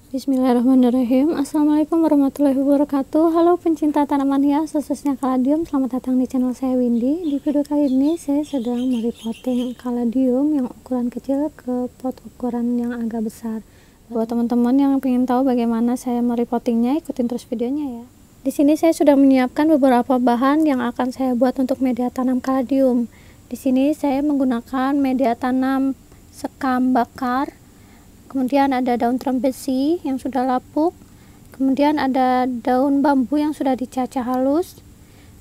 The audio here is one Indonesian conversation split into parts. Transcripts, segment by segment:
Bismillahirrahmanirrahim. Assalamualaikum warahmatullahi wabarakatuh. Halo pencinta tanaman hias, khususnya kaladium. Selamat datang di channel saya, Windy. Di video kali ini saya sedang merepotting kaladium yang ukuran kecil ke pot ukuran yang agak besar. Buat teman-teman yang ingin tahu bagaimana saya merepottingnya, ikutin terus videonya ya. Di sini saya sudah menyiapkan beberapa bahan yang akan saya buat untuk media tanam kaladium. Di sini saya menggunakan media tanam sekam bakar. Kemudian ada daun trembesi yang sudah lapuk, kemudian ada daun bambu yang sudah dicacah halus,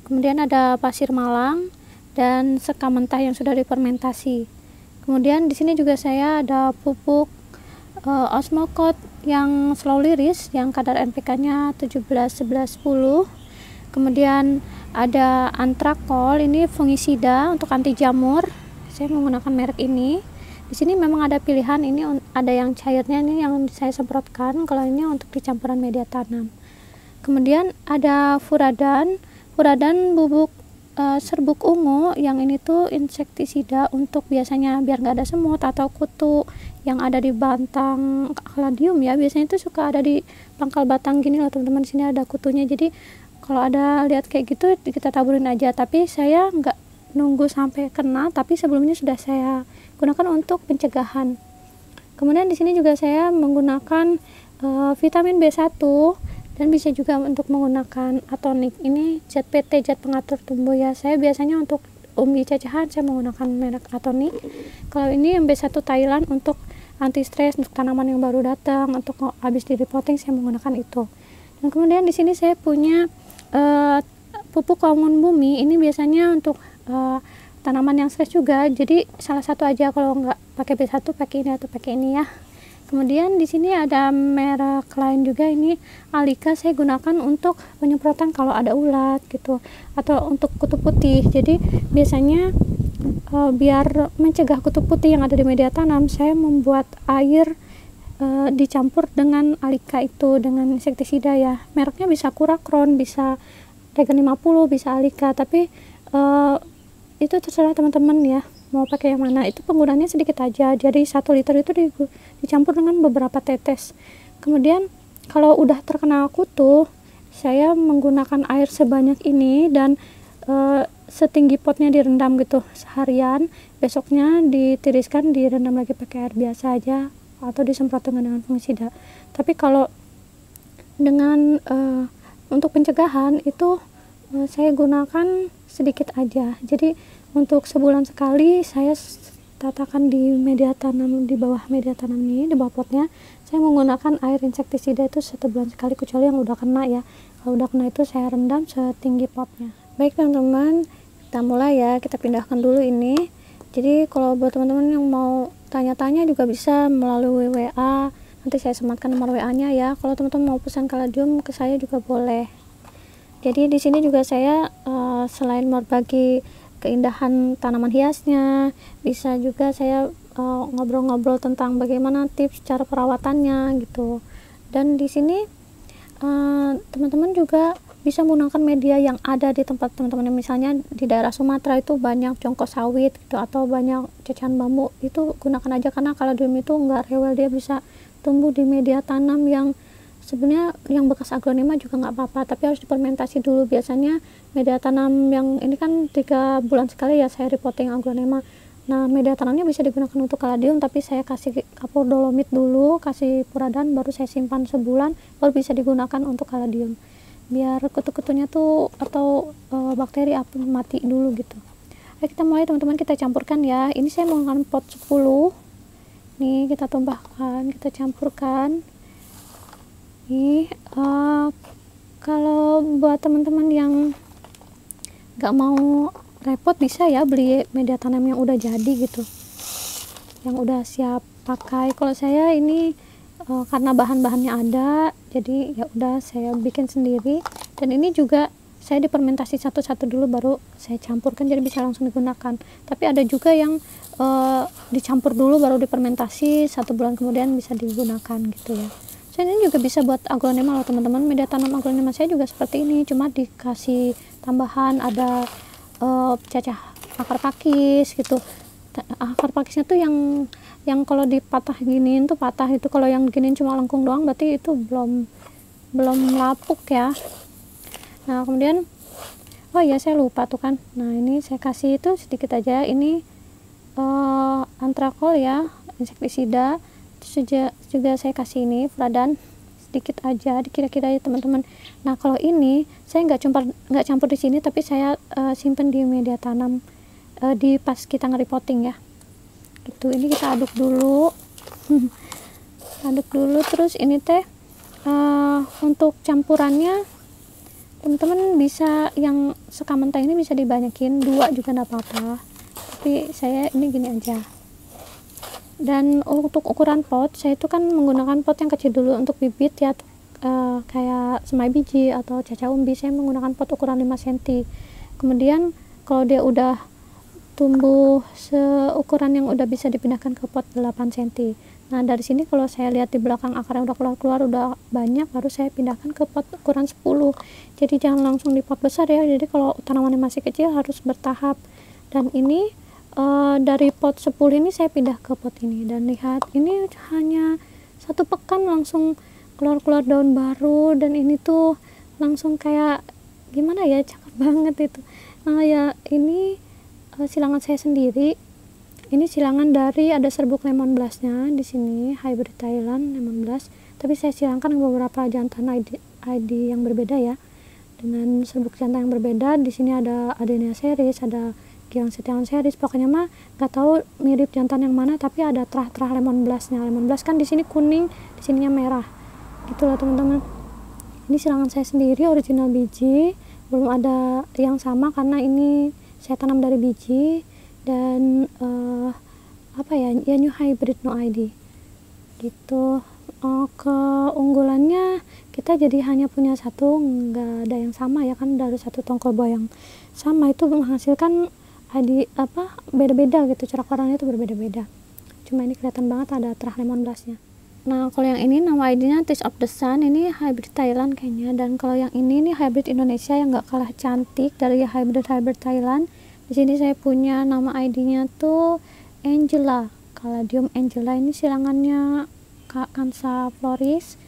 kemudian ada pasir malang dan sekam mentah yang sudah difermentasi. Kemudian di sini juga saya ada pupuk Osmocote yang slow release yang kadar NPK-nya 17-11-10. Kemudian ada Antrakol, ini fungisida untuk anti jamur. Saya menggunakan merek ini. Di sini memang ada pilihan, ini ada yang cairnya, ini yang saya semprotkan, kalau ini untuk dicampuran media tanam. Kemudian ada furadan bubuk serbuk ungu, yang ini tuh insektisida untuk biasanya biar nggak ada semut atau kutu yang ada di batang kaladium ya. Biasanya itu suka ada di pangkal batang gini loh teman-teman, sini ada kutunya. Jadi kalau ada lihat kayak gitu kita taburin aja, tapi saya nggak nunggu sampai kena, tapi sebelumnya sudah saya gunakan untuk pencegahan. Kemudian di sini juga saya menggunakan vitamin B1 dan bisa juga untuk menggunakan atonik. Ini zat PT, zat pengatur tumbuh ya. Saya biasanya untuk umbi cacahan saya menggunakan merek atonik. Kalau ini yang B1 Thailand untuk anti stres, untuk tanaman yang baru datang, untuk habis di repotting saya menggunakan itu. Dan kemudian di sini saya punya pupuk hormon bumi. Ini biasanya untuk tanaman yang stres juga, jadi salah satu aja, kalau nggak pakai B1 pakai ini atau pakai ini ya. Kemudian di sini ada merek lain juga, ini Alika, saya gunakan untuk penyemprotan kalau ada ulat gitu atau untuk kutu putih. Jadi biasanya biar mencegah kutu putih yang ada di media tanam, saya membuat air dicampur dengan Alika itu, dengan insektisida ya. Mereknya bisa Kurakron, bisa Regen 50, bisa Alika, tapi itu terserah teman-teman ya mau pakai yang mana. Itu penggunaannya sedikit aja, jadi 1 liter itu dicampur dengan beberapa tetes. Kemudian kalau udah terkena kutu, saya menggunakan air sebanyak ini dan setinggi potnya direndam gitu seharian. Besoknya ditiriskan, direndam lagi pakai air biasa aja atau disemprot dengan fungisida. Tapi kalau dengan untuk pencegahan itu saya gunakan sedikit aja. Jadi untuk sebulan sekali saya tatakan di media tanam, di bawah media tanam ini, di bawah potnya saya menggunakan air insektisida itu 1 bulan sekali, kecuali yang udah kena ya. Kalau udah kena itu saya rendam setinggi potnya. Baik teman-teman, kita mulai ya, kita pindahkan dulu ini. Jadi kalau buat teman-teman yang mau tanya-tanya juga bisa melalui WA, nanti saya sematkan nomor WA-nya ya. Kalau teman-teman mau pesan kaladium ke saya juga boleh. Jadi di sini juga saya selain berbagi keindahan tanaman hiasnya, bisa juga saya ngobrol-ngobrol tentang bagaimana tips cara perawatannya gitu. Dan di sini teman-teman juga bisa menggunakan media yang ada di tempat teman-teman, misalnya di daerah Sumatera itu banyak congkok sawit gitu, atau banyak cacahan bambu, itu gunakan aja, karena kaladium itu nggak rewel, dia bisa tumbuh di media tanam yang sebenarnya yang bekas aglonema juga nggak apa-apa, tapi harus difermentasi dulu. Biasanya media tanam yang ini kan 3 bulan sekali ya saya repotting aglonema. Nah media tanamnya bisa digunakan untuk kaladium, tapi saya kasih kapur dolomit dulu, kasih furadan, baru saya simpan sebulan, baru bisa digunakan untuk kaladium, biar kutu-kutunya tuh atau bakteri apa mati dulu gitu. Ayo kita mulai teman-teman, kita campurkan ya. Ini saya menggunakan pot 10 nih, kita tumbahkan, kita campurkan. Nih kalau buat teman-teman yang gak mau repot, bisa ya beli media tanam yang udah jadi gitu, yang udah siap pakai. Kalau saya ini karena bahan-bahannya ada, jadi ya udah saya bikin sendiri. Dan ini juga saya difermentasi satu-satu dulu baru saya campurkan, jadi bisa langsung digunakan. Tapi ada juga yang dicampur dulu baru difermentasi, 1 bulan kemudian bisa digunakan gitu ya. Saya ini juga bisa buat aglonema loh teman-teman. Media tanam aglonema saya juga seperti ini, cuma dikasih tambahan ada cacah akar pakis gitu. Akar pakisnya tuh yang yang kalau dipatah giniin tuh patah, itu kalau yang giniin cuma lengkung doang berarti itu belum lapuk ya. Nah kemudian oh iya saya lupa tuh kan, nah ini saya kasih itu sedikit aja, ini antrakol ya, insektisida. Terus juga saya kasih ini fladan sedikit aja, dikira-kira ya teman-teman. Nah kalau ini saya nggak campur di sini, tapi saya simpen di media tanam di pas kita nge-repotting ya. Itu ini kita aduk dulu. Aduk dulu. Terus ini teh untuk campurannya teman-teman bisa yang sekam mentah ini bisa dibanyakin, 2 juga enggak apa-apa, tapi saya ini gini aja. Dan untuk ukuran pot, saya itu kan menggunakan pot yang kecil dulu untuk bibit ya, kayak semai biji atau cacah umbi, saya menggunakan pot ukuran 5 cm. Kemudian kalau dia udah tumbuh seukuran yang udah bisa dipindahkan ke pot 8 cm. Nah dari sini kalau saya lihat di belakang akarnya udah keluar udah banyak, baru saya pindahkan ke pot ukuran 10. Jadi jangan langsung di pot besar ya, jadi kalau tanamannya masih kecil harus bertahap. Dan ini dari pot 10 ini saya pindah ke pot ini, dan lihat ini hanya 1 pekan langsung keluar daun baru, dan ini tuh langsung kayak gimana ya, cakep banget itu. Nah ya ini silangan saya sendiri, ini silangan dari ada serbuk lemon blastnya di sini, hybrid Thailand lemon blast, tapi saya silangkan beberapa jantan ID yang berbeda ya, dengan serbuk jantan yang berbeda. Di sini ada Adenia series, ada Gilang Setiawan series, pokoknya mah nggak tahu mirip jantan yang mana, tapi ada terah lemon blastnya. Lemon blast kan di sini kuning, di sininya merah, gitulah teman-teman. Ini silangan saya sendiri, original biji, belum ada yang sama karena ini saya tanam dari biji. Dan apa ya, new hybrid no ID gitu. Keunggulannya kita jadi hanya punya 1, nggak ada yang sama ya kan, dari 1 tongkol buah yang sama itu menghasilkan ID beda-beda gitu, corak warnanya itu berbeda-beda. Cuma ini kelihatan banget ada terah lemon blastnya. Nah kalau yang ini nama ID-nya Taste of the Sun, ini hybrid Thailand kayaknya. Dan kalau yang ini hybrid Indonesia yang nggak kalah cantik dari hybrid Thailand. Di sini saya punya nama ID-nya tuh Angela, Caladium Angela. Ini silangannya Kansa Floris.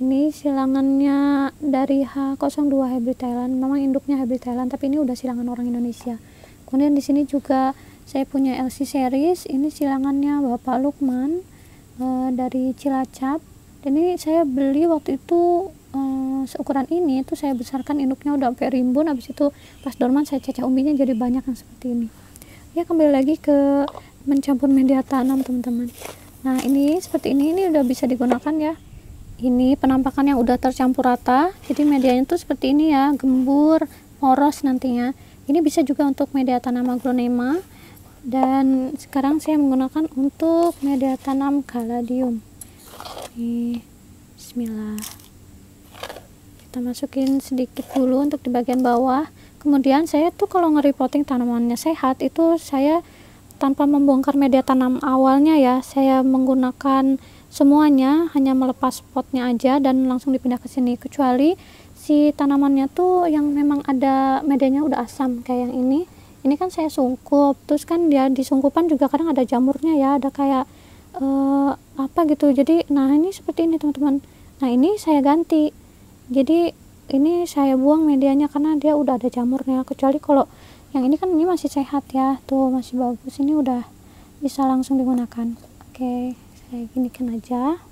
Ini silangannya dari H02 hybrid Thailand. Memang induknya hybrid Thailand, tapi ini udah silangan orang Indonesia. Kemudian di sini juga saya punya LC series. Ini silangannya Bapak Lukman dari Cilacap. Dan ini saya beli waktu itu seukuran ini tuh saya besarkan, induknya udah sampai rimbun. Habis itu pas dorman saya cacah umbinya jadi banyak yang seperti ini ya. Kembali lagi ke mencampur media tanam teman-teman. Nah ini seperti ini udah bisa digunakan ya. Ini penampakan yang udah tercampur rata, jadi medianya tuh seperti ini ya, gembur, poros nantinya. Ini bisa juga untuk media tanam aglonema, dan sekarang saya menggunakan untuk media tanam caladium. Bismillah, kita masukin sedikit dulu untuk di bagian bawah. Kemudian saya tuh kalau nge-repotting tanamannya sehat itu saya tanpa membongkar media tanam awalnya ya, saya menggunakan semuanya, hanya melepas potnya aja dan langsung dipindah ke sini, kecuali si tanamannya tuh yang memang ada medianya udah asam kayak yang ini kan saya sungkup, terus kan dia di sungkupan juga kadang ada jamurnya ya, ada kayak apa gitu. Jadi nah ini seperti ini teman-teman. Nah ini saya ganti, jadi ini saya buang medianya karena dia udah ada jamurnya. Kecuali kalau yang ini kan ini masih sehat ya, tuh masih bagus, ini udah bisa langsung digunakan. Oke, saya ginikan aja.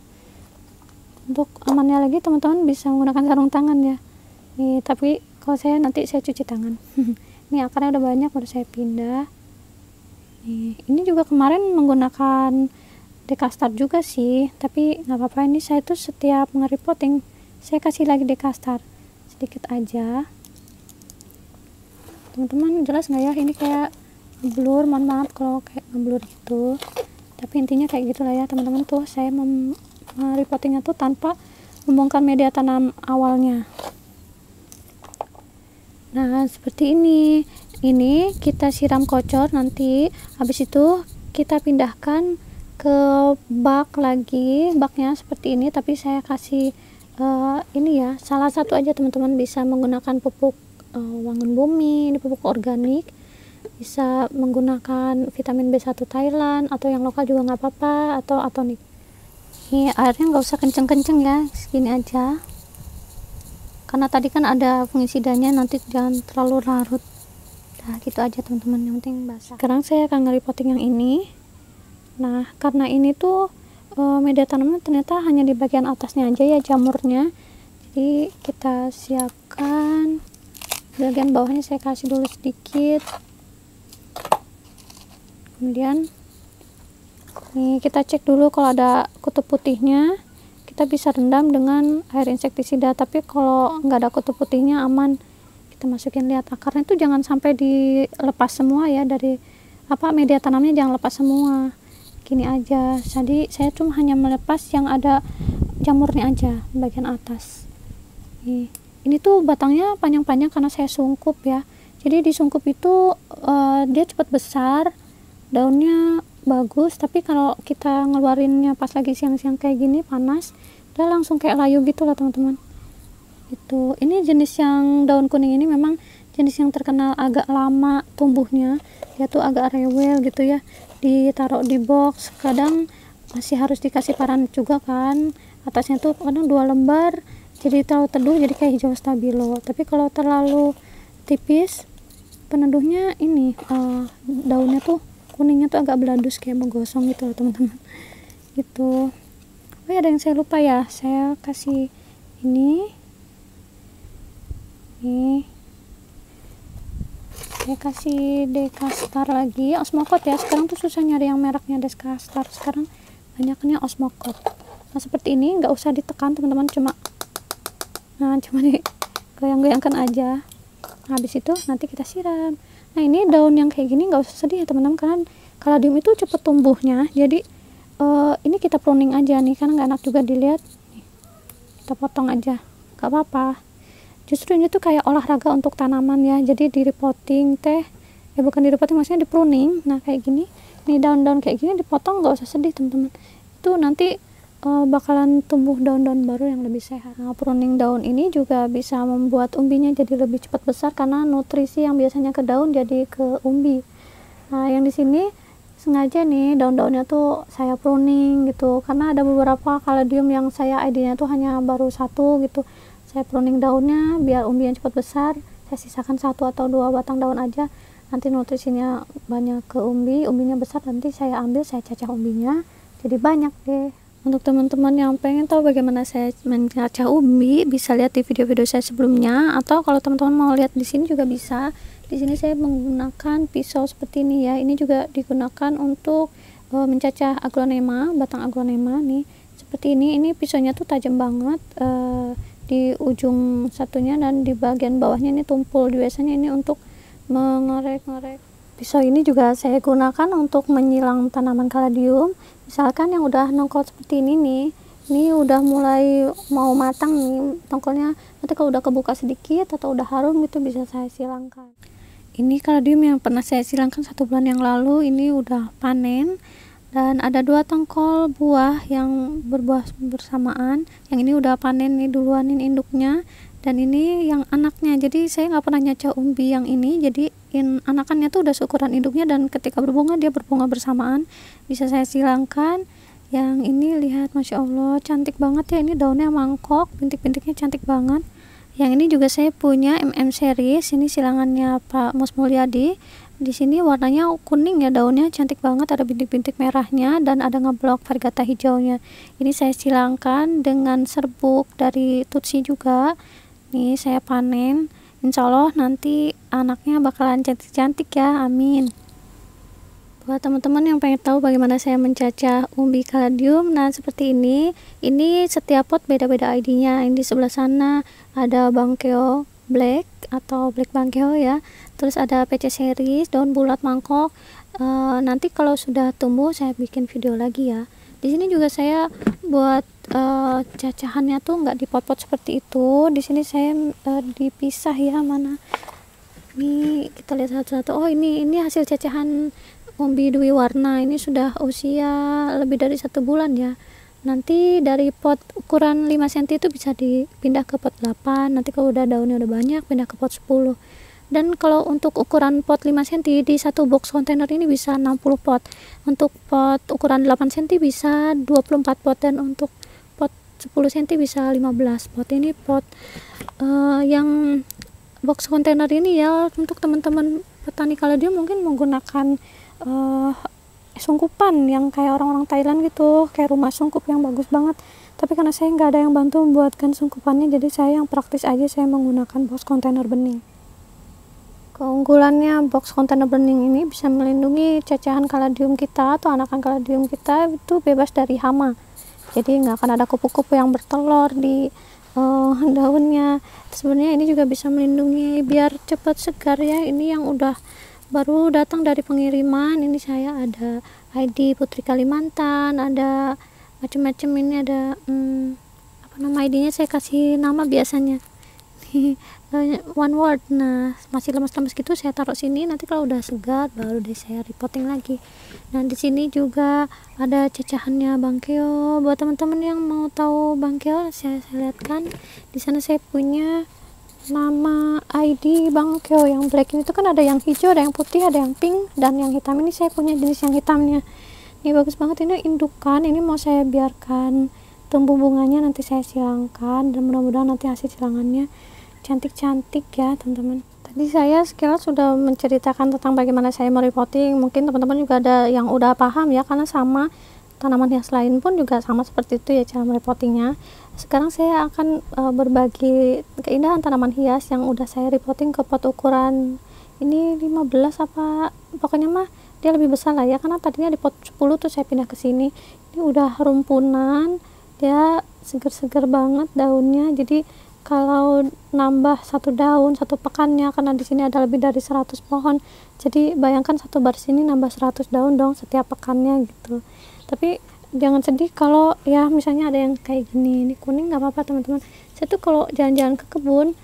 Untuk amannya lagi teman-teman bisa menggunakan sarung tangan ya nih, tapi kalau saya nanti saya cuci tangan. Ini akarnya udah banyak, udah saya pindah nih. Ini juga kemarin menggunakan dekastar juga sih, tapi nggak apa-apa. Ini saya tuh setiap nge-repotting saya kasih lagi dekastar sedikit aja. Teman-teman jelas nggak ya, ini kayak blur, mohon maaf kalau kayak ngeblur gitu, tapi intinya kayak gitulah ya teman-teman. Tuh saya repottingnya tuh tanpa membongkar media tanam awalnya. Nah seperti ini kita siram kocor, nanti habis itu kita pindahkan ke bak lagi. Baknya seperti ini, tapi saya kasih ini ya, salah satu aja teman-teman, bisa menggunakan pupuk wangun bumi, ini pupuk organik bisa menggunakan vitamin B1 Thailand atau yang lokal juga nggak apa-apa, atau atonik. Ini airnya nggak usah kenceng-kenceng ya, segini aja, karena tadi kan ada fungisidanya, nanti jangan terlalu larut. Nah gitu aja teman-teman, yang penting basah. Sekarang saya akan nge-repotting yang ini. Nah karena ini tuh media tanamnya ternyata hanya di bagian atasnya aja ya, jamurnya, jadi kita siapkan. Bagian bawahnya saya kasih dulu sedikit, kemudian nih kita cek dulu kalau ada kutub putihnya, kita bisa rendam dengan air insektisida. Tapi kalau nggak ada kutub putihnya aman, kita masukin. Lihat akarnya itu jangan sampai dilepas semua ya, dari media tanamnya jangan lepas semua, gini aja. Jadi saya cuma hanya melepas yang ada jamurnya aja bagian atas. Ini tuh batangnya panjang-panjang karena saya sungkup ya, jadi disungkup itu dia cepat besar, daunnya bagus. Tapi kalau kita ngeluarinnya pas lagi siang-siang kayak gini panas, udah langsung kayak layu gitu lah teman-teman. Itu ini jenis yang daun kuning ini memang jenis yang terkenal agak lama tumbuhnya, dia tuh agak rewel gitu ya, ditaruh di box kadang masih harus dikasih paran juga kan, atasnya tuh kadang 2 lembar, jadi terlalu teduh jadi kayak hijau stabilo. Tapi kalau terlalu tipis peneduhnya ini daunnya tuh kuningnya tuh agak beladus kayak menggosong gitu loh teman-teman gitu. Oh ya, ada yang saya lupa ya, saya kasih ini saya kasih Dekastar lagi, Osmocote ya. Sekarang tuh susah nyari yang mereknya Dekastar, sekarang banyaknya Osmocote. Nah seperti ini, nggak usah ditekan teman-teman, cuma digoyang-goyangkan aja. Nah, habis itu nanti kita siram. Nah ini daun yang kayak gini nggak usah sedih ya teman-teman, karena kaladium itu cepet tumbuhnya. Jadi ini kita pruning aja nih, karena nggak enak juga dilihat. Nih, kita potong aja, nggak apa-apa. Justru ini tuh kayak olahraga untuk tanaman ya, jadi di repotting bukan di repotting, maksudnya di pruning. Nah kayak gini nih, daun-daun kayak gini dipotong, nggak usah sedih teman-teman, itu nanti bakalan tumbuh daun-daun baru yang lebih sehat. Nah pruning daun ini juga bisa membuat umbinya jadi lebih cepat besar, karena nutrisi yang biasanya ke daun jadi ke umbi. Nah yang di sini sengaja nih daun-daunnya tuh saya pruning gitu, karena ada beberapa kaladium yang saya ID-nya tuh hanya baru 1 gitu. Saya pruning daunnya biar umbinya cepat besar, saya sisakan 1 atau 2 batang daun aja, nanti nutrisinya banyak ke umbi, umbinya besar, nanti saya ambil, saya cacah umbinya jadi banyak deh. Untuk teman-teman yang pengen tahu bagaimana saya mencacah umbi, bisa lihat di video-video saya sebelumnya, atau kalau teman-teman mau lihat di sini juga bisa. Di sini saya menggunakan pisau seperti ini ya, ini juga digunakan untuk mencacah aglonema, batang aglonema nih seperti ini pisaunya tuh tajam banget, di ujung satunya dan di bagian bawahnya ini tumpul. Biasanya ini untuk mengorek-ngorek. Pisau ini juga saya gunakan untuk menyilang tanaman kaladium. Misalkan yang udah nongkol seperti ini nih, ini udah mulai mau matang nih tongkolnya, nanti kalau udah kebuka sedikit atau udah harum itu bisa saya silangkan. Ini kaladium yang pernah saya silangkan 1 bulan yang lalu, ini udah panen dan ada 2 tongkol buah yang berbuah bersamaan. Yang ini udah panen nih duluan, ini induknya, dan ini yang anaknya. Jadi saya nggak pernah nyacah umbi yang ini, jadi anakannya tuh udah seukuran induknya, dan ketika berbunga dia berbunga bersamaan, bisa saya silangkan. Yang ini lihat, masya Allah cantik banget ya, ini daunnya mangkok, bintik-bintiknya cantik banget. Yang ini juga saya punya series, ini silangannya Pak Mus Mulyadi. Di sini warnanya kuning ya, daunnya cantik banget, ada bintik-bintik merahnya dan ada ngeblok varigata hijaunya. Ini saya silangkan dengan serbuk dari Tutsi juga. Nih saya panen, insya Allah nanti anaknya bakalan cantik-cantik ya, amin. Buat teman-teman yang pengen tahu bagaimana saya mencacah umbi kaladium, nah seperti ini setiap pot beda-beda ID-nya. Ini di sebelah sana ada Bangkeo Black atau Black Bangkeo ya, terus ada PC series, daun bulat mangkok. Nanti kalau sudah tumbuh saya bikin video lagi ya. Di sini juga saya buat cacahannya tuh nggak di pot-pot seperti itu. Di sini saya dipisah ya, mana ini kita lihat satu-satu. Oh ini hasil cacahan umbi dwi warna, ini sudah usia lebih dari 1 bulan ya. Nanti dari pot ukuran 5 cm itu bisa dipindah ke pot 8, nanti kalau udah daunnya udah banyak pindah ke pot 10. Dan kalau untuk ukuran pot 5 cm di satu box kontainer ini bisa 60 pot. Untuk pot ukuran 8 cm bisa 24 pot, dan untuk pot 10 cm bisa 15 pot. Ini pot yang box kontainer ini ya, untuk teman-teman petani kaladium mungkin menggunakan sungkupan yang kayak orang-orang Thailand gitu, kayak rumah sungkup yang bagus banget. Tapi karena saya nggak ada yang bantu membuatkan sungkupannya, jadi saya yang praktis aja, saya menggunakan box kontainer bening. Keunggulannya box kontainer bening ini bisa melindungi cacahan kaladium kita atau anakan kaladium kita itu bebas dari hama. Jadi nggak akan ada kupu-kupu yang bertelur di daunnya. Sebenarnya ini juga bisa melindungi biar cepat segar ya. Ini yang udah baru datang dari pengiriman. Ini saya ada ID Putri Kalimantan, ada macam-macam. Ini ada apa nama ID-nya, saya kasih nama biasanya one word. Nah, masih lemas-lemas gitu saya taruh sini, nanti kalau udah segar baru deh saya repotting lagi. Nah, di sini juga ada cacahannya bangkeo. Buat teman-teman yang mau tahu bangkeo, saya lihatkan di sana. Saya punya nama ID bangkeo yang black ini tuh kan ada yang hijau, ada yang putih, ada yang pink, dan yang hitam. Ini saya punya jenis yang hitamnya. Ini bagus banget, ini indukan. Ini mau saya biarkan tumbuh bunganya, nanti saya silangkan, dan mudah-mudahan nanti hasil silangannya cantik-cantik ya teman-teman. Tadi saya sekilas sudah menceritakan tentang bagaimana saya merepotting. Mungkin teman-teman juga ada yang udah paham ya, karena sama tanaman hias lain pun juga sama seperti itu ya cara merepottingnya. Sekarang saya akan berbagi keindahan tanaman hias yang udah saya repotting ke pot ukuran ini 15 apa pokoknya mah dia lebih besar lah ya, karena tadinya di pot 10 tuh saya pindah ke sini. Ini udah rumpunan, dia seger-seger banget daunnya. Jadi kalau nambah satu daun satu pekannya, karena di sini ada lebih dari 100 pohon, jadi bayangkan satu baris ini nambah 100 daun dong setiap pekannya gitu. Tapi jangan sedih kalau ya misalnya ada yang kayak gini, ini kuning nggak apa-apa teman-teman. Saya tuh kalau jalan-jalan ke kebun,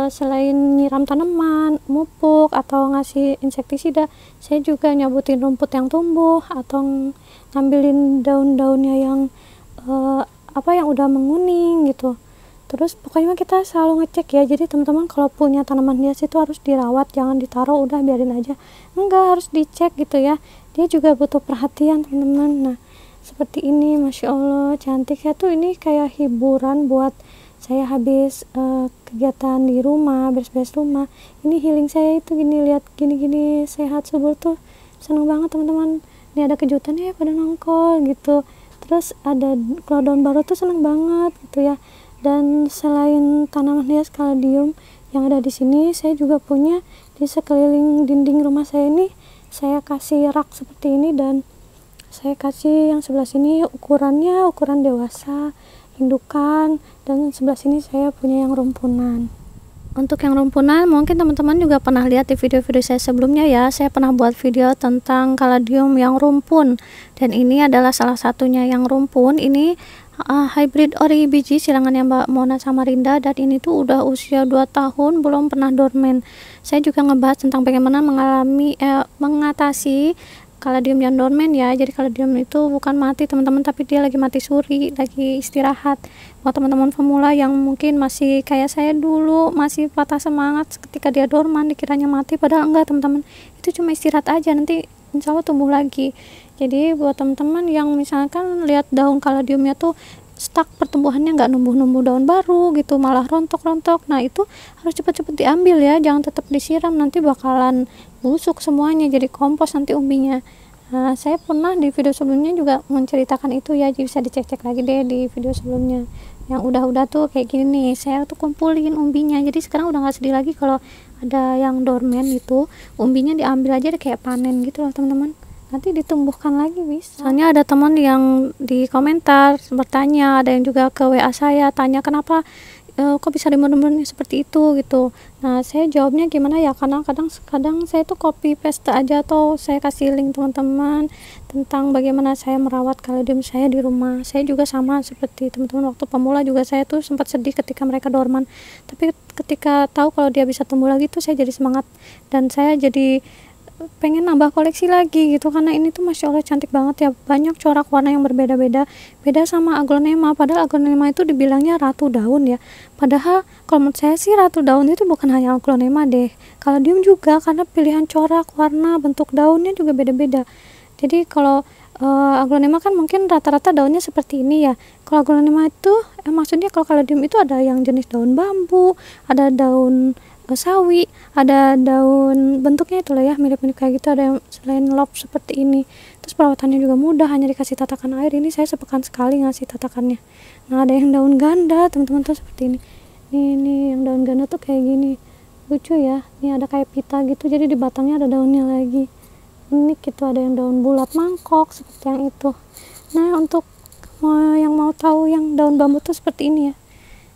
selain nyiram tanaman, mupuk atau ngasih insektisida, saya juga nyabutin rumput yang tumbuh atau ngambilin daun-daunnya yang yang udah menguning gitu. Terus pokoknya kita selalu ngecek ya. Jadi teman-teman kalau punya tanaman hias itu harus dirawat, jangan ditaruh udah biarin aja. Enggak, harus dicek gitu ya. Dia juga butuh perhatian teman-teman. Nah, seperti ini, masya Allah cantik ya. Tuh ini kayak hiburan buat saya habis kegiatan di rumah, beres-beres rumah. Ini healing saya itu gini, lihat gini-gini sehat subur tuh seneng banget teman-teman. Ini ada kejutan ya pada nongol gitu. Terus ada kalau daun baru tuh seneng banget gitu ya. Dan selain tanaman hias kaladium yang ada di sini, saya juga punya di sekeliling dinding rumah saya ini. Saya kasih rak seperti ini, dan saya kasih yang sebelah sini ukurannya ukuran dewasa, indukan, dan sebelah sini saya punya yang rumpunan. Untuk yang rumpunan mungkin teman-teman juga pernah lihat di video-video saya sebelumnya ya. Saya pernah buat video tentang kaladium yang rumpun, dan ini adalah salah satunya yang rumpun. Ini hybrid ori biji silangannya Mbak Mona Samarinda, dan ini tuh udah usia 2 tahun belum pernah dormen. Saya juga ngebahas tentang bagaimana mengatasi kaladium yang dormen ya. Jadi kaladium itu bukan mati teman-teman, tapi dia lagi mati suri, lagi istirahat. Buat teman-teman pemula yang mungkin masih kayak saya dulu, masih patah semangat ketika dia dorman, dikiranya mati, padahal enggak teman-teman, itu cuma istirahat aja, nanti insya Allah tumbuh lagi. Jadi buat teman-teman yang misalkan lihat daun kaladiumnya tuh stuck, pertumbuhannya nggak numbuh-numbuh daun baru gitu, malah rontok-rontok, nah itu harus cepet-cepet diambil ya, jangan tetap disiram, nanti bakalan busuk semuanya jadi kompos nanti umbinya. Nah, saya pernah di video sebelumnya juga menceritakan itu ya, jadi bisa dicek-cek lagi deh di video sebelumnya. Yang udah-udah tuh kayak gini nih, saya tuh kumpulin umbinya, jadi sekarang udah nggak sedih lagi kalau ada yang dormen itu, umbinya diambil aja deh kayak panen gitu loh teman-teman, nanti ditumbuhkan lagi bisa. Soalnya ada teman yang di komentar bertanya, ada yang juga ke WA saya tanya kenapa kok bisa dimodern seperti itu gitu. Nah, saya jawabnya gimana ya, karena kadang saya tuh copy paste aja, atau saya kasih link teman-teman tentang bagaimana saya merawat kaladium saya di rumah. Saya juga sama seperti teman-teman waktu pemula juga, saya tuh sempat sedih ketika mereka dorman, tapi ketika tahu kalau dia bisa tumbuh lagi tuh saya jadi semangat, dan saya jadi pengen nambah koleksi lagi gitu, karena ini tuh masya Allah cantik banget ya, banyak corak warna yang berbeda-beda, beda sama aglonema. Padahal aglonema itu dibilangnya ratu daun ya, padahal kalau menurut saya sih ratu daun itu bukan hanya aglonema deh, kaladium juga, karena pilihan corak warna bentuk daunnya juga beda-beda. Jadi kalau aglonema kan mungkin rata-rata daunnya seperti ini ya, kalau aglonema itu maksudnya kalau kaladium itu ada yang jenis daun bambu, ada daun sawi, ada daun bentuknya itulah ya, mirip-mirip kayak gitu, ada yang selain lob seperti ini. Terus perawatannya juga mudah, hanya dikasih tatakan air. Ini saya sepekan sekali ngasih tatakannya. Nah, ada yang daun ganda teman-teman tuh seperti ini. Nih yang daun ganda tuh kayak gini, lucu ya. Ini ada kayak pita gitu, jadi di batangnya ada daunnya lagi. Ini gitu, ada yang daun bulat mangkok seperti yang itu. Nah, untuk yang mau tahu yang daun bambu tuh seperti ini ya.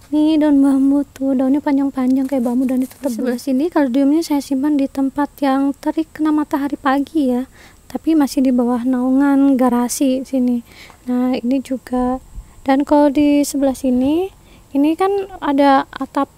Nih daun bambu tuh, daunnya panjang-panjang kayak bambu dan itu tebal. Sebelah sini kaladiumnya saya simpan di tempat yang terik kena matahari pagi ya, tapi masih di bawah naungan garasi sini. Nah, ini juga. Dan kalau di sebelah sini, ini kan ada atap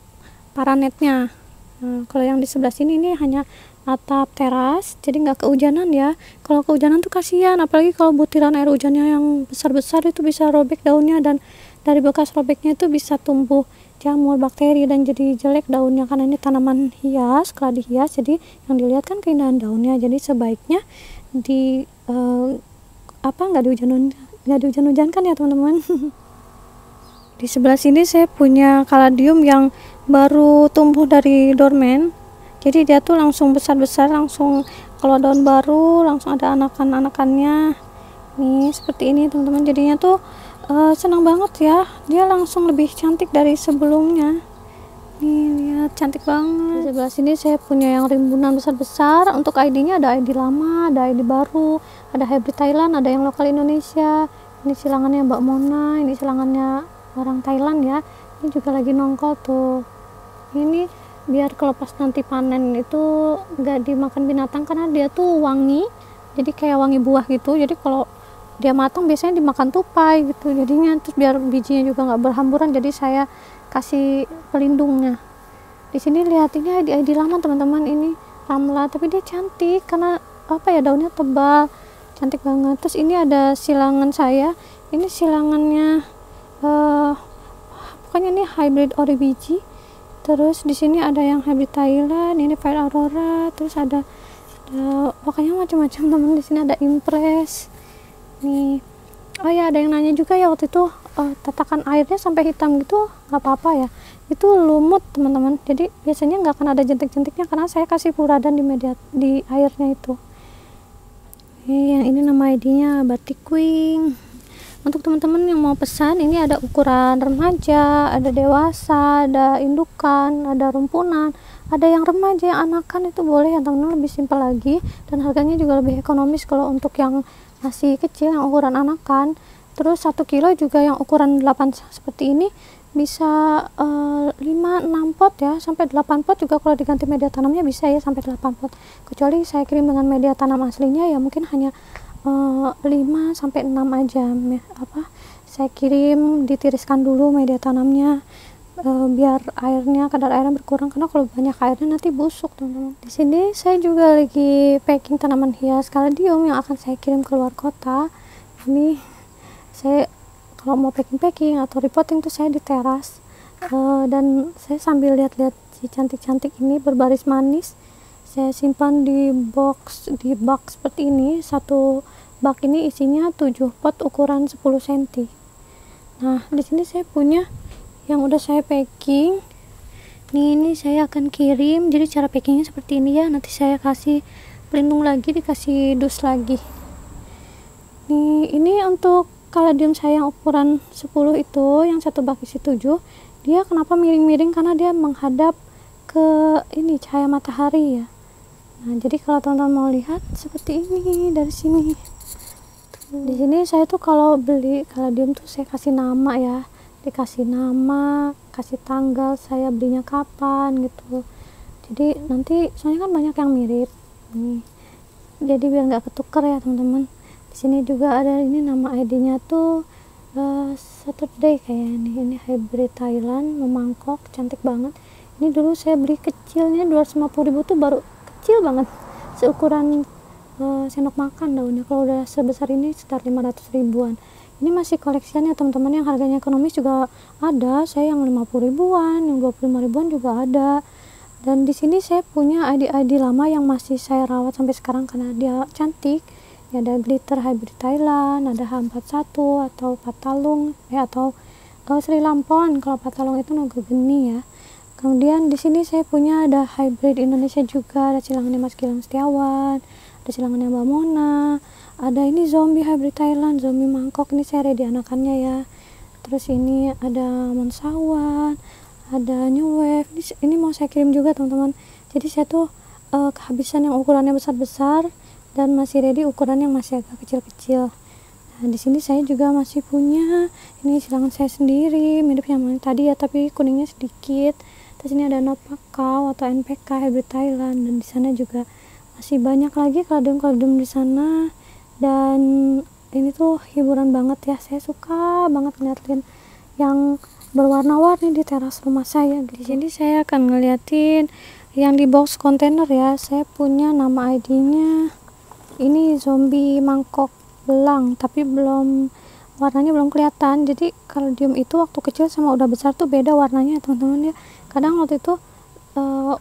paranetnya. Nah, kalau yang di sebelah sini ini hanya atap teras, jadi nggak kehujanan ya. Kalau kehujanan tuh kasihan, apalagi kalau butiran air hujannya yang besar-besar itu bisa robek daunnya, dan dari bekas robeknya itu bisa tumbuh jamur, bakteri, dan jadi jelek daunnya, karena ini tanaman hias, keladi hias, jadi yang dilihat kan keindahan daunnya. Jadi sebaiknya di nggak dihujan-hujankan ya teman-teman. Di sebelah sini saya punya kaladium yang baru tumbuh dari dormen, jadi dia tuh langsung besar-besar, langsung kalau daun baru langsung ada anakan-anakannya nih seperti ini teman-teman. Jadinya tuh senang banget ya, dia langsung lebih cantik dari sebelumnya. Nih lihat, cantik banget. Di sebelah sini saya punya yang rimbunan besar-besar. Untuk ID-nya ada ID lama, ada ID baru, ada hybrid Thailand, ada yang lokal Indonesia. Ini silangannya Mbak Mona, ini silangannya orang Thailand ya. Ini juga lagi nongol tuh. Ini biar kelepas nanti panen itu nggak dimakan binatang, karena dia tuh wangi, jadi kayak wangi buah gitu. Jadi kalau dia matang biasanya dimakan tupai gitu, jadinya. Terus biar bijinya juga nggak berhamburan, jadi saya kasih pelindungnya. Di sini lihat, ini ID lama teman-teman, ini ramla, tapi dia cantik karena apa ya, daunnya tebal, cantik banget. Terus ini ada silangan saya, ini silangannya pokoknya ini hybrid ori biji. Terus di sini ada yang hybrid Thailand, ini Fire Aurora, terus ada pokoknya macam-macam teman. Di sini ada Impress nih. Oh ya, ada yang nanya juga ya waktu itu, tatakan airnya sampai hitam gitu nggak apa-apa ya, itu lumut teman-teman, jadi biasanya nggak akan ada jentik-jentiknya karena saya kasih furadan di airnya itu. Yang ini nama ID-nya Batik Wing. Untuk teman-teman yang mau pesan, ini ada ukuran remaja, ada dewasa, ada indukan, ada rumpunan, ada yang remaja, yang anakan itu boleh ya teman-teman, lebih simpel lagi, dan harganya juga lebih ekonomis kalau untuk yang masih kecil, yang ukuran anakan. Terus 1 kilo juga yang ukuran 8 seperti ini bisa 5-6 pot ya, sampai 8 pot juga kalau diganti media tanamnya bisa ya sampai 8 pot. Kecuali saya kirim dengan media tanam aslinya ya mungkin hanya 5-6 aja saya kirim, ditiriskan dulu media tanamnya biar kadar airnya berkurang, karena kalau banyak airnya nanti busuk teman-teman. Di sini saya juga lagi packing tanaman hias kaladium yang akan saya kirim ke luar kota. Ini saya kalau mau packing atau repotting tuh saya di teras, dan saya sambil lihat-lihat si cantik-cantik ini berbaris manis. Saya simpan di box seperti ini. Satu bak ini isinya 7 pot ukuran 10 cm. Nah, di sini saya punya yang udah saya packing. Ini saya akan kirim. Jadi cara packingnya seperti ini ya. Nanti saya kasih pelindung lagi, dikasih dus lagi. Ini untuk kaladium saya yang ukuran 10 itu, yang satu bak isi 7. Dia kenapa miring-miring, karena dia menghadap ke ini cahaya matahari ya. Nah, jadi kalau teman-teman mau lihat seperti ini dari sini. Di sini saya tuh kalau beli kaladium tuh saya kasih nama ya, dikasih nama, kasih tanggal saya belinya kapan gitu. Jadi nanti soalnya kan banyak yang mirip nih, jadi biar nggak ketuker ya teman-teman. Di sini juga ada ini nama ID-nya tuh Saturday kayak ini hybrid Thailand memangkok, cantik banget. Ini dulu saya beli kecilnya 250.000 tuh, baru kecil banget, seukuran sendok makan daunnya. Kalau udah sebesar ini sekitar 500 ribuan. Ini masih koleksiannya teman-teman, yang harganya ekonomis juga ada. Saya yang 50 ribuan, yang 25 ribuan juga ada. Dan di sini saya punya ID lama yang masih saya rawat sampai sekarang karena dia cantik. Ya, ada glitter hybrid Thailand, ada H41 atau patalung atau Sri Lampon. Kalau patalung itu naga geni ya. Kemudian di sini saya punya ada hybrid Indonesia juga, ada silangannya Mas Gilang Setiawan, ada silangannya Mbak Mona, ada ini zombie hybrid Thailand, zombie mangkok, ini saya ready anakannya ya. Terus ini ada Monsawan, ada New Wave, ini mau saya kirim juga teman-teman. Jadi saya tuh kehabisan yang ukurannya besar-besar dan masih ready ukuran yang masih agak kecil-kecil. Nah, di sini saya juga masih punya ini silangan saya sendiri, mirip yang tadi ya, tapi kuningnya sedikit. Terus ini ada Nopakau atau NPK hybrid Thailand, dan di sana juga masih banyak lagi kaladium di sana. Dan ini tuh hiburan banget ya, saya suka banget ngeliatin yang berwarna-warni di teras rumah saya. Di sini saya akan ngeliatin yang di box kontainer ya. Saya punya nama ID-nya. Ini zombie mangkok belang, tapi warnanya belum kelihatan. Jadi kaladium itu waktu kecil sama udah besar tuh beda warnanya teman-teman ya. Kadang waktu itu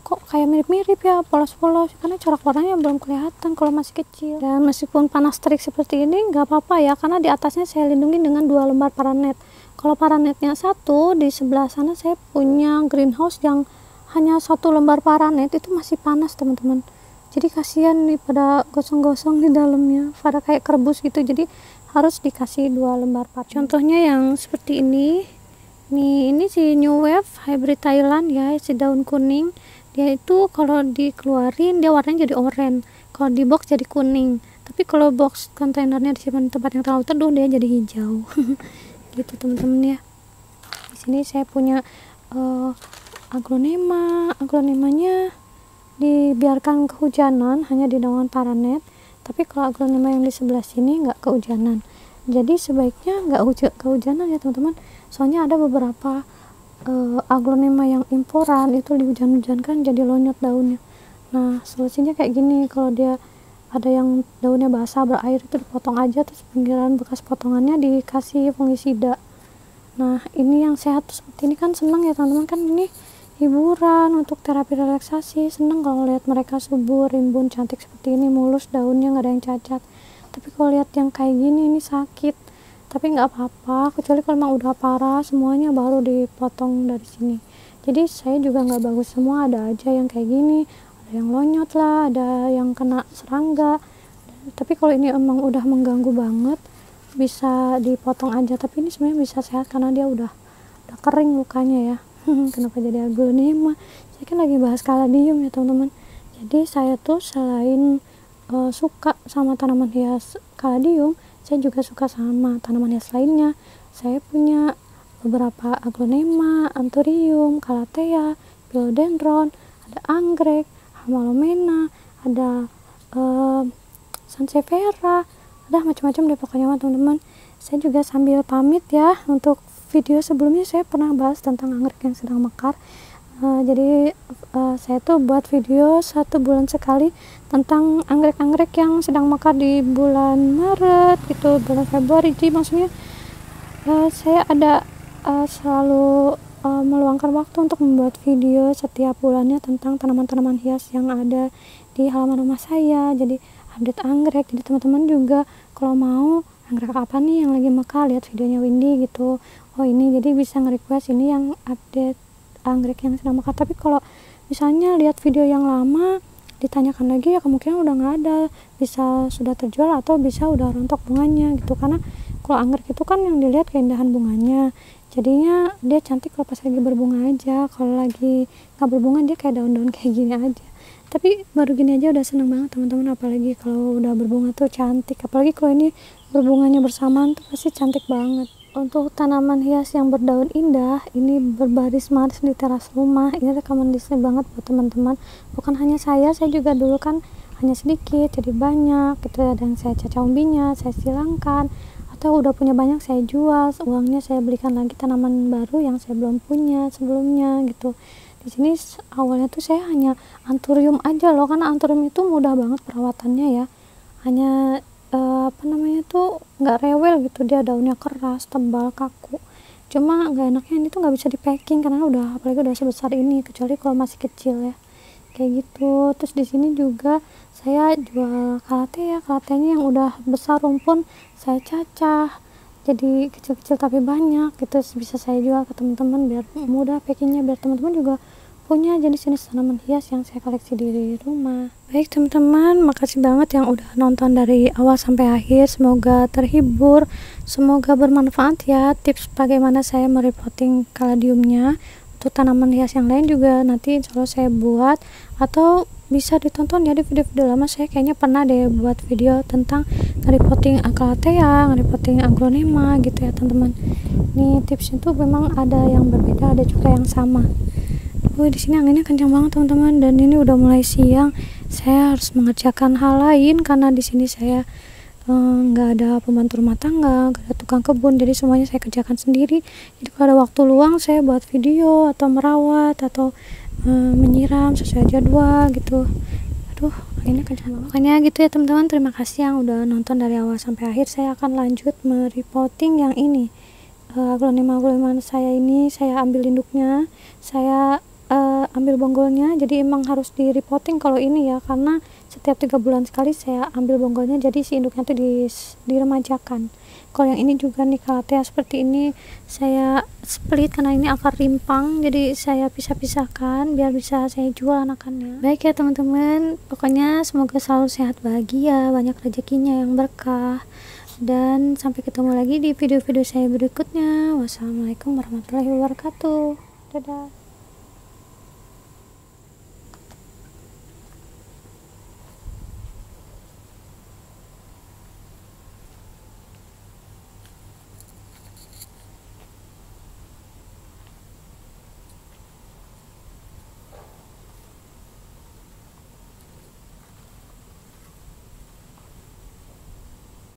kok kayak mirip-mirip ya, polos-polos, karena corak warnanya belum kelihatan kalau masih kecil. Dan meskipun panas terik seperti ini nggak apa-apa ya, karena di atasnya saya lindungi dengan 2 lembar paranet. Kalau paranetnya satu, di sebelah sana saya punya greenhouse yang hanya 1 lembar paranet, itu masih panas teman-teman. Jadi kasihan nih pada gosong-gosong di dalamnya, pada kayak kerebus gitu. Jadi harus dikasih 2 lembar paranet. Contohnya yang seperti ini. Nih, ini si New Wave hybrid Thailand ya, si daun kuning. Dia itu kalau dikeluarin dia warnanya jadi oranye. Kalau di box jadi kuning. Tapi kalau box kontainernya disimpan di tempat yang terlalu teduh dia jadi hijau. Gitu teman-teman ya. Di sini saya punya aglonemanya dibiarkan kehujanan hanya di daungan paranet. Tapi kalau aglonema yang di sebelah sini nggak kehujanan. Jadi sebaiknya nggak kehujanan ya teman-teman. Soalnya ada beberapa aglonema yang imporan itu dihujan-hujankan jadi lonyot daunnya. Nah, solusinya kayak gini, kalau dia ada yang daunnya basah berair itu dipotong aja, terus pinggiran bekas potongannya dikasih fungisida. Nah, ini yang sehat seperti ini kan senang ya teman-teman, kan ini hiburan untuk terapi relaksasi. Senang kalau lihat mereka subur, rimbun, cantik seperti ini, mulus daunnya, nggak ada yang cacat. Tapi kalau lihat yang kayak gini ini sakit. Tapi nggak apa-apa, kecuali kalau memang udah parah semuanya baru dipotong dari sini. Jadi saya juga nggak bagus semua, ada aja yang kayak gini, ada yang lonyot lah, ada yang kena serangga. Tapi kalau ini emang udah mengganggu banget bisa dipotong aja. Tapi ini sebenarnya bisa sehat karena dia udah kering mukanya ya. Kenapa jadi aglonema? Saya kan lagi bahas kaladium ya teman-teman. Jadi saya tuh selain suka sama tanaman hias kaladium, saya juga suka sama tanaman hias lainnya. Saya punya beberapa aglonema, anthurium, calathea, philodendron, ada anggrek, hamalomena, ada sansevieria, ada macam-macam deh pokoknya teman-teman. Saya juga sambil pamit ya, untuk video sebelumnya saya pernah bahas tentang anggrek yang sedang mekar. Jadi saya tuh buat video 1 bulan sekali tentang anggrek-anggrek yang sedang mekar di bulan Maret gitu, bulan Februari. Jadi maksudnya saya ada selalu meluangkan waktu untuk membuat video setiap bulannya tentang tanaman-tanaman hias yang ada di halaman rumah saya. Jadi update anggrek, jadi teman-teman juga kalau mau anggrek apa nih yang lagi mekar, lihat videonya Windy gitu. Oh ini, jadi bisa nge-request ini yang update anggrek yang sedang mekar. Tapi kalau misalnya lihat video yang lama ditanyakan lagi ya kemungkinan udah nggak ada, bisa sudah terjual atau bisa udah rontok bunganya gitu. Karena kalau anggrek itu kan yang dilihat keindahan bunganya, jadinya dia cantik kalau pas lagi berbunga aja. Kalau lagi nggak berbunga dia kayak daun-daun kayak gini aja. Tapi baru gini aja udah seneng banget teman-teman, apalagi kalau udah berbunga tuh cantik. Apalagi kalau ini berbunganya bersamaan tuh pasti cantik banget. Untuk tanaman hias yang berdaun indah ini berbaris-baris di teras rumah, ini rekomendasi banget buat teman-teman. Bukan hanya saya juga dulu kan hanya sedikit jadi banyak gitu. Ada yang saya cacah umbinya, saya silangkan, atau udah punya banyak saya jual, uangnya saya belikan lagi tanaman baru yang saya belum punya sebelumnya gitu. Di sini awalnya tuh saya hanya anthurium aja loh, karena anthurium itu mudah banget perawatannya ya, hanya apa namanya tuh nggak rewel gitu, dia daunnya keras, tebal, kaku. Cuma nggak enaknya ini tuh nggak bisa di packing karena udah, apalagi udah sebesar ini, kecuali kalau masih kecil ya, kayak gitu. Terus di sini juga saya jual kalatea, kalatenya yang udah besar rumpun saya cacah jadi kecil-kecil tapi banyak gitu, bisa saya jual ke teman-teman biar mudah packingnya, biar teman-teman juga punya jenis-jenis tanaman hias yang saya koleksi di rumah. Baik teman-teman, makasih banget yang udah nonton dari awal sampai akhir, semoga terhibur, semoga bermanfaat ya tips bagaimana saya merepotting kaladiumnya. Untuk tanaman hias yang lain juga nanti insya Allah saya buat, atau bisa ditonton ya di video-video lama. Saya kayaknya pernah deh buat video tentang ngeripotting Calathea, ngeripotting Aglonema gitu ya teman-teman. Ini tipsnya tuh memang ada yang berbeda, ada juga yang sama. Di sini anginnya kencang banget teman-teman, dan ini udah mulai siang. Saya harus mengerjakan hal lain karena di sini saya nggak ada pembantu rumah tangga, nggak ada tukang kebun, jadi semuanya saya kerjakan sendiri. Jadi kalau ada waktu luang saya buat video atau merawat atau menyiram sesuai jadwal gitu. Aduh, ini kencang banget. Makanya gitu ya teman-teman, terima kasih yang udah nonton dari awal sampai akhir. Saya akan lanjut merepotting yang ini, aglonema saya ini. Saya ambil induknya, saya ambil bonggolnya, jadi emang harus di repotting kalau ini ya, karena setiap 3 bulan sekali saya ambil bonggolnya, jadi si induknya tuh diremajakan. Kalau yang ini juga nih Calathea seperti ini, saya split karena ini akar rimpang, jadi saya pisah-pisahkan biar bisa saya jual anakannya. Baik ya teman-teman, pokoknya semoga selalu sehat bahagia, banyak rezekinya yang berkah, dan sampai ketemu lagi di video-video saya berikutnya. Wassalamualaikum warahmatullahi wabarakatuh. Dadah.